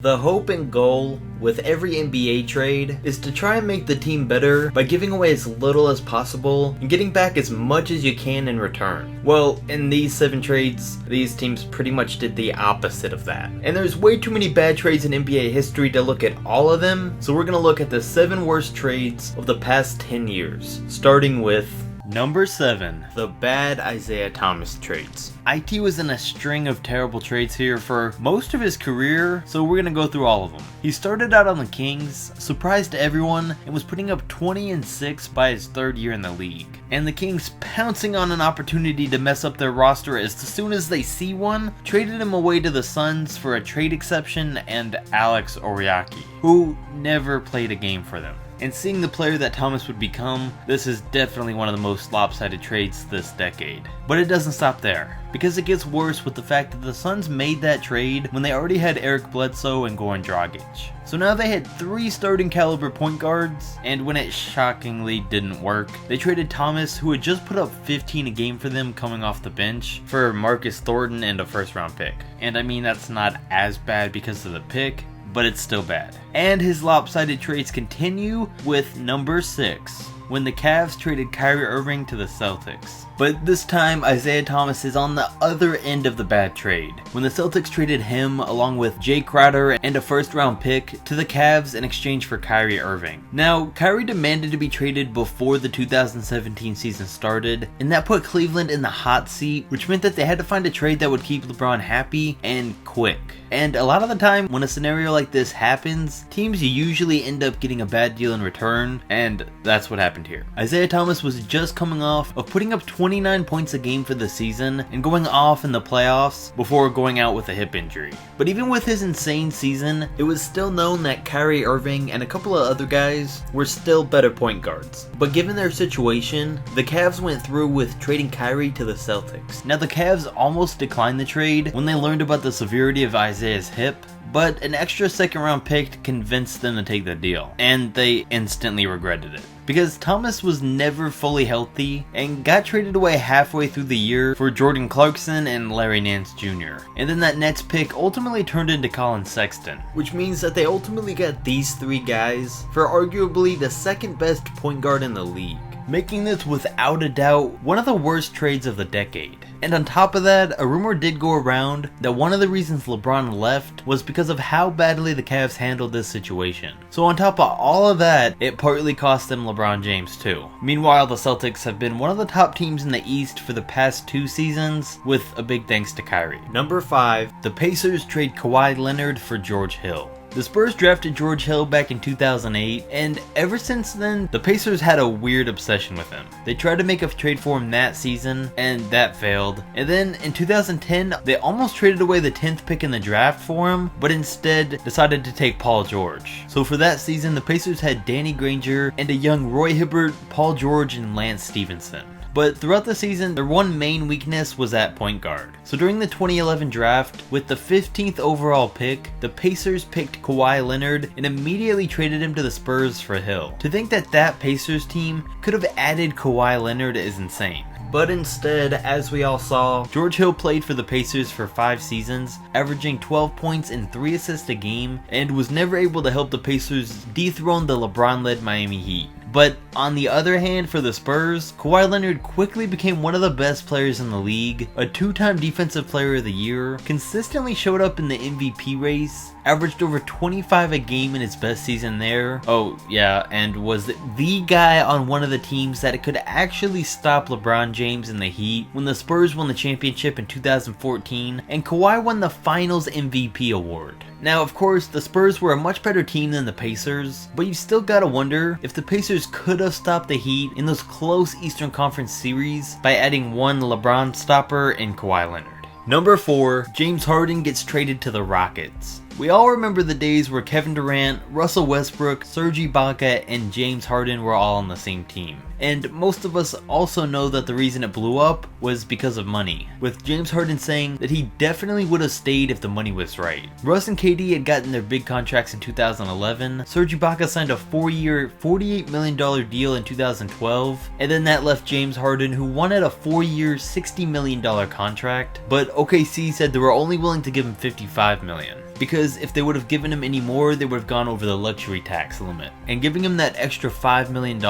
The hope and goal with every NBA trade is to try and make the team better by giving away as little as possible and getting back as much as you can in return. Well, in these 7 trades, these teams pretty much did the opposite of that. And there's way too many bad trades in NBA history to look at all of them, so we're gonna look at the 7 worst trades of the past 10 years, starting with Number 7, the bad Isaiah Thomas trades. IT was in a string of terrible trades here for most of his career, so we're gonna go through all of them. He started out on the Kings, surprised everyone, and was putting up 20-6 by his 3rd year in the league. And the Kings, pouncing on an opportunity to mess up their roster as soon as they see one, traded him away to the Suns for a trade exception and Alex Oriaki, who never played a game for them. And seeing the player that Thomas would become, this is definitely one of the most lopsided trades this decade. But it doesn't stop there, because it gets worse with the fact that the Suns made that trade when they already had Eric Bledsoe and Goran Dragic. So now they had 3 starting caliber point guards, and when it shockingly didn't work, they traded Thomas, who had just put up 15 a game for them coming off the bench, for Marcus Thornton and a 1st round pick. And I mean, that's not as bad because of the pick, but it's still bad. And his lopsided trades continue with number 6, when the Cavs traded Kyrie Irving to the Celtics. But this time, Isaiah Thomas is on the other end of the bad trade, when the Celtics traded him along with Jay Crowder and a 1st round pick to the Cavs in exchange for Kyrie Irving. Now, Kyrie demanded to be traded before the 2017 season started, and that put Cleveland in the hot seat, which meant that they had to find a trade that would keep LeBron happy and quick. And a lot of the time, when a scenario like this happens, teams usually end up getting a bad deal in return, and that's what happened here. Isaiah Thomas was just coming off of putting up 29 points a game for the season and going off in the playoffs before going out with a hip injury. But even with his insane season, it was still known that Kyrie Irving and a couple of other guys were still better point guards. But given their situation, the Cavs went through with trading Kyrie to the Celtics. Now the Cavs almost declined the trade when they learned about the severity of Isaiah's hip, but an extra 2nd round pick convinced them to take the deal, and they instantly regretted it. Because Thomas was never fully healthy and got traded away halfway through the year for Jordan Clarkson and Larry Nance Jr. And then that Nets pick ultimately turned into Colin Sexton, which means that they ultimately got these 3 guys for arguably the 2nd best point guard in the league, making this without a doubt one of the worst trades of the decade. And on top of that, a rumor did go around that one of the reasons LeBron left was because of how badly the Cavs handled this situation. So on top of all of that, it partly cost them LeBron James too. Meanwhile, the Celtics have been one of the top teams in the East for the past 2 seasons, with a big thanks to Kyrie. Number 5, the Pacers trade Kawhi Leonard for George Hill. The Spurs drafted George Hill back in 2008, and ever since then, the Pacers had a weird obsession with him. They tried to make a trade for him that season, and that failed. And then in 2010, they almost traded away the 10th pick in the draft for him, but instead decided to take Paul George. So for that season, the Pacers had Danny Granger and a young Roy Hibbert, Paul George, and Lance Stevenson. But throughout the season, their one main weakness was at point guard. So during the 2011 draft, with the 15th overall pick, the Pacers picked Kawhi Leonard and immediately traded him to the Spurs for Hill. To think that that Pacers team could have added Kawhi Leonard is insane. But instead, as we all saw, George Hill played for the Pacers for 5 seasons, averaging 12 points and 3 assists a game, and was never able to help the Pacers dethrone the LeBron-led Miami Heat. But on the other hand, for the Spurs, Kawhi Leonard quickly became one of the best players in the league, a 2-time Defensive Player of the Year, consistently showed up in the MVP race, averaged over 25 a game in his best season there. Oh yeah, and was the guy on one of the teams that could actually stop LeBron James in the Heat when the Spurs won the championship in 2014, and Kawhi won the Finals MVP award. Now, of course, the Spurs were a much better team than the Pacers, but you still gotta wonder if the Pacers could have stopped the Heat in those close Eastern Conference series by adding one LeBron stopper in Kawhi Leonard. Number 4, James Harden gets traded to the Rockets. We all remember the days where Kevin Durant, Russell Westbrook, Serge Ibaka, and James Harden were all on the same team. And most of us also know that the reason it blew up was because of money, with James Harden saying that he definitely would have stayed if the money was right. Russ and KD had gotten their big contracts in 2011, Serge Ibaka signed a 4-year, $48 million deal in 2012, and then that left James Harden, who wanted a 4-year, $60 million contract, but OKC said they were only willing to give him $55 million. because if they would have given him any more, they would have gone over the luxury tax limit. And giving him that extra $5 million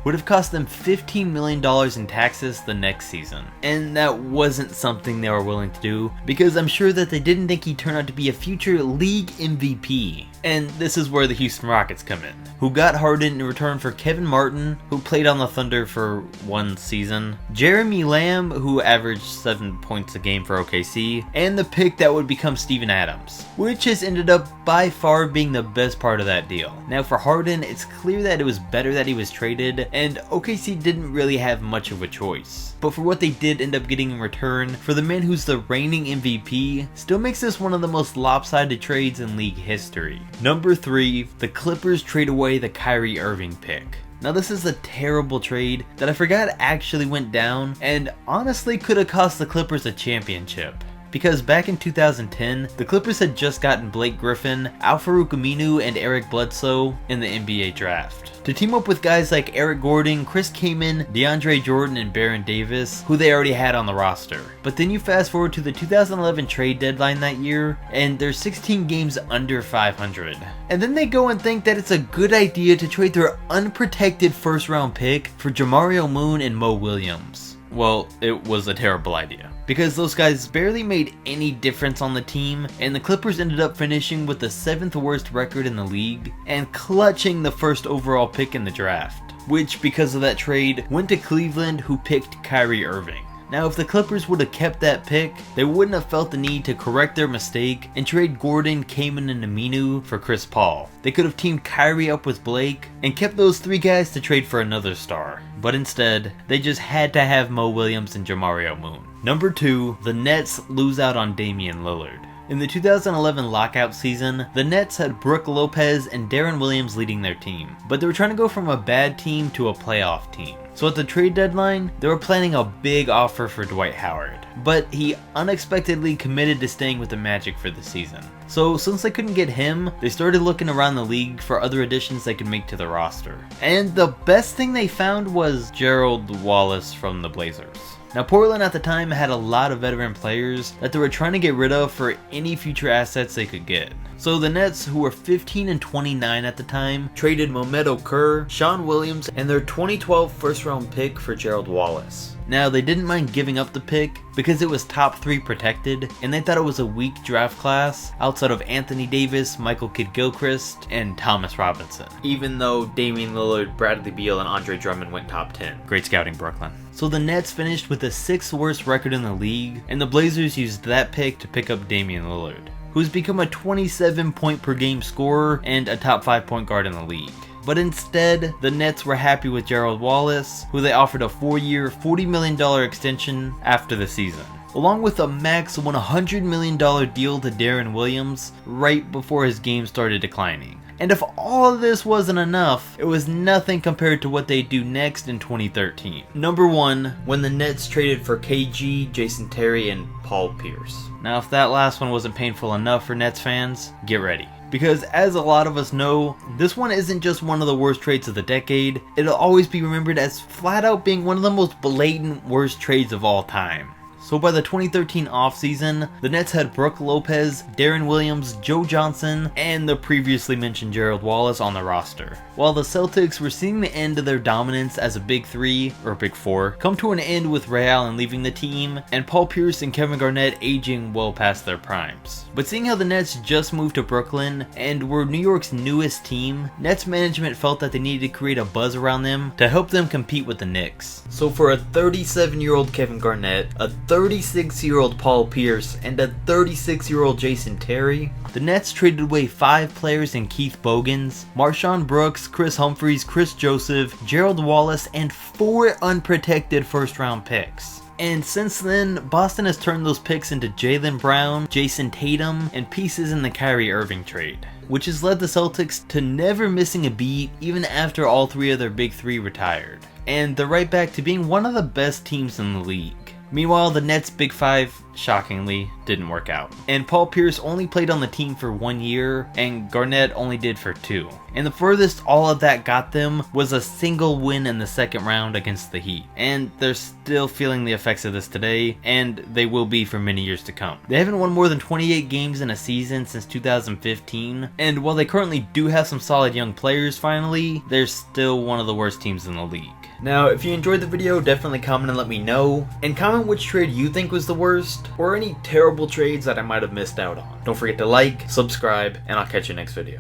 would have cost them $15 million in taxes the next season. And that wasn't something they were willing to do, because I'm sure that they didn't think he'd turn out to be a future league MVP. And this is where the Houston Rockets come in, who got Harden in return for Kevin Martin, who played on the Thunder for one season, Jeremy Lamb, who averaged 7 points a game for OKC, and the pick that would become Steven Adams, which has ended up by far being the best part of that deal. Now for Harden, it's clear that it was better that he was traded, and OKC didn't really have much of a choice. But for what they did end up getting in return, for the man who's the reigning MVP, still makes this one of the most lopsided trades in league history. Number 3, the Clippers trade away the KYRIE Irving pick. Now this is a terrible trade that I forgot actually went down, and honestly could have cost the Clippers a championship. Because back in 2010, the Clippers had just gotten Blake Griffin, Al-Farouq Aminu, and Eric Bledsoe in the NBA draft, to team up with guys like Eric Gordon, Chris Kaman, DeAndre Jordan, and Baron Davis, who they already had on the roster. But then you fast forward to the 2011 trade deadline that year, and they're 16 games under 500. And then they go and think that it's a good idea to trade their unprotected first round pick for Jamario Moon and Mo Williams. Well, it was a terrible idea, because those guys barely made any difference on the team, and the Clippers ended up finishing with the 7th worst record in the league, and clutching the first overall pick in the draft, which because of that trade went to Cleveland, who picked KYRIE Irving. Now if the Clippers would have kept that pick, they wouldn't have felt the need to correct their mistake and trade Gordon, Kaman, and Aminu for Chris Paul. They could have teamed KYRIE up with Blake and kept those 3 guys to trade for another star. But instead, they just had to have Mo Williams and Jamario Moon. Number 2, the Nets lose out on Damian Lillard. In the 2011 lockout season, the Nets had Brook Lopez and Darren Williams leading their team, but they were trying to go from a bad team to a playoff team. So at the trade deadline, they were planning a big offer for Dwight Howard, but he unexpectedly committed to staying with the Magic for the season. So since they couldn't get him, they started looking around the league for other additions they could make to the roster. And the best thing they found was Gerald Wallace from the Blazers. Now Portland at the time had a lot of veteran players that they were trying to get rid of for any future assets they could get. So the Nets, who were 15 and 29 at the time, traded Mehmet Okur, Sean Williams, and their 2012 first round pick for Gerald Wallace. Now they didn't mind giving up the pick because it was top 3 protected, and they thought it was a weak draft class outside of Anthony Davis, Michael Kidd-Gilchrist, and Thomas Robinson. Even though Damian Lillard, Bradley Beal, and Andre Drummond went top 10. Great scouting, Brooklyn. So the Nets finished with the 6th worst record in the league, and the Blazers used that pick to pick up Damian Lillard, who's become a 27 point per game scorer and a top 5 point guard in the league. But instead, the Nets were happy with Gerald Wallace, who they offered a 4-year, $40 million extension after the season, along with a max $100 million deal to Darren Williams right before his game started declining. And if all of this wasn't enough, it was nothing compared to what they do next in 2013. Number 1, when the Nets traded for KG, Jason Terry, and Paul Pierce. Now if that last one wasn't painful enough for Nets fans, get ready. Because as a lot of us know, this one isn't just one of the worst trades of the decade, it'll always be remembered as flat out being one of the most blatant worst trades of all time. So by the 2013 offseason, the Nets had Brook Lopez, Darren Williams, Joe Johnson, and the previously mentioned Gerald Wallace on the roster, while the Celtics were seeing the end of their dominance as a Big 3, or Big 4, come to an end with Ray Allen leaving the team, and Paul Pierce and Kevin Garnett aging well past their primes. But seeing how the Nets just moved to Brooklyn, and were New York's newest team, Nets management felt that they needed to create a buzz around them to help them compete with the Knicks. So for a 37-year-old Kevin Garnett, a 36-year-old Paul Pierce, and a 36-year-old Jason Terry, the Nets traded away 5 players in Keith Bogans, Marshawn Brooks, Chris Humphries, Chris Joseph, Gerald Wallace, and 4 unprotected first-round picks. And since then, Boston has turned those picks into Jaylen Brown, Jason Tatum, and pieces in the KYRIE Irving trade, which has led the Celtics to never missing a beat even after all 3 of their Big 3 retired. And they're right back to being one of the best teams in the league. Meanwhile, the Nets' Big Five, shockingly, didn't work out. And Paul Pierce only played on the team for 1 year, and Garnett only did for 2. And the furthest all of that got them was a single win in the second round against the Heat. And they're still feeling the effects of this today, and they will be for many years to come. They haven't won more than 28 games in a season since 2015, and while they currently do have some solid young players finally, they're still one of the worst teams in the league. Now, if you enjoyed the video, definitely comment and let me know, and comment which trade you think was the worst, or any terrible trades that I might have missed out on. Don't forget to like, subscribe, and I'll catch you next video.